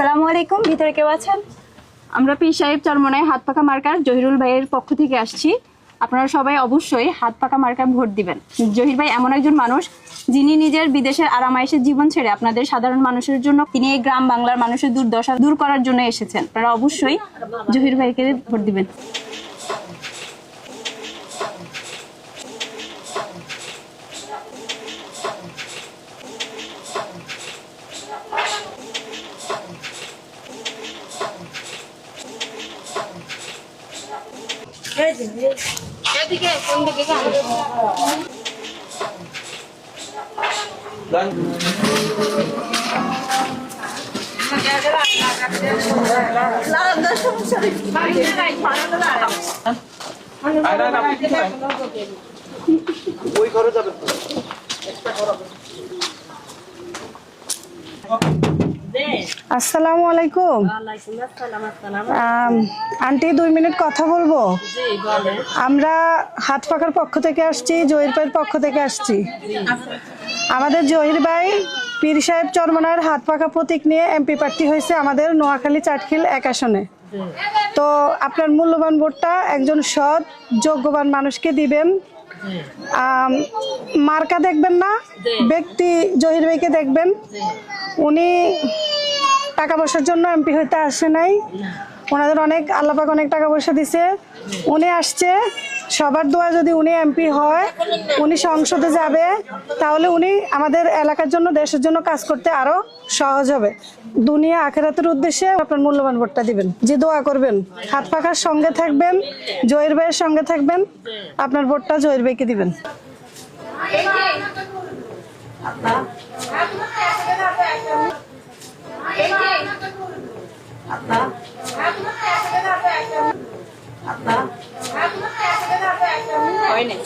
আসসালামু আলাইকুম। ভিতরে কেউ আছেন? আমরা পীর সাহেব চরমনায় হাত পাকা মার্কার জহিরুল ভাইয়ের পক্ষ থেকে আসছি। আপনারা সবাই অবশ্যই হাত পাকা মার্কার ভোট দিবেন। জহির ভাই এমন একজন মানুষ যিনি নিজের বিদেশের আরামায়েশের জীবন ছেড়ে আপনাদের সাধারণ মানুষের জন্য, তিনি এই গ্রাম বাংলার মানুষের দুর্দশা দূর করার জন্য এসেছেন। আপনারা অবশ্যই জহির ভাইকে ভোট দিবেন। আসসালামু আলাইকুম। আন্টি 2 মিনিট কথা বলবো? আমরা হাত পাখার পক্ষ থেকে আসছি, জহির ভাইয়ের পক্ষ থেকে আসছি। আমাদের জহির ভাই পীর সাহেব চরমনার হাত পাখা প্রতীক নিয়ে এমপি প্রার্থী হয়েছে আমাদের নোয়াখালী চাটখিল 1 আসনে। তো আপনার মূল্যবান ভোটটা একজন সৎ যোগ্যবান মানুষকে দিবেন। মার্কা দেখবেন না, ব্যক্তি জহির ভাইকে দেখবেন। উনি টাকা পয়সার জন্য এমপি হইতে আসে নাই, ওনাদের অনেক আল্লাহ পাক অনেক টাকা পয়সা দিছে। উনি আসছে সবার দোয়া, যদি উনি এমপি হয়, উনি সংসদে যাবে, তাহলে উনি আমাদের এলাকার জন্য দেশের জন্য কাজ করতে আরো সহজ হবে। দুনিয়া আখিরাতের উদ্দেশ্যে আপনার মূল্যবান ভোটটা দিবেন। যে দোয়া করবেন, হাত পাখার সঙ্গে থাকবেন, জহির ভাইয়ের সঙ্গে থাকবেন, আপনার ভোটটা জহির ভাইকে দিবেন। হয় না।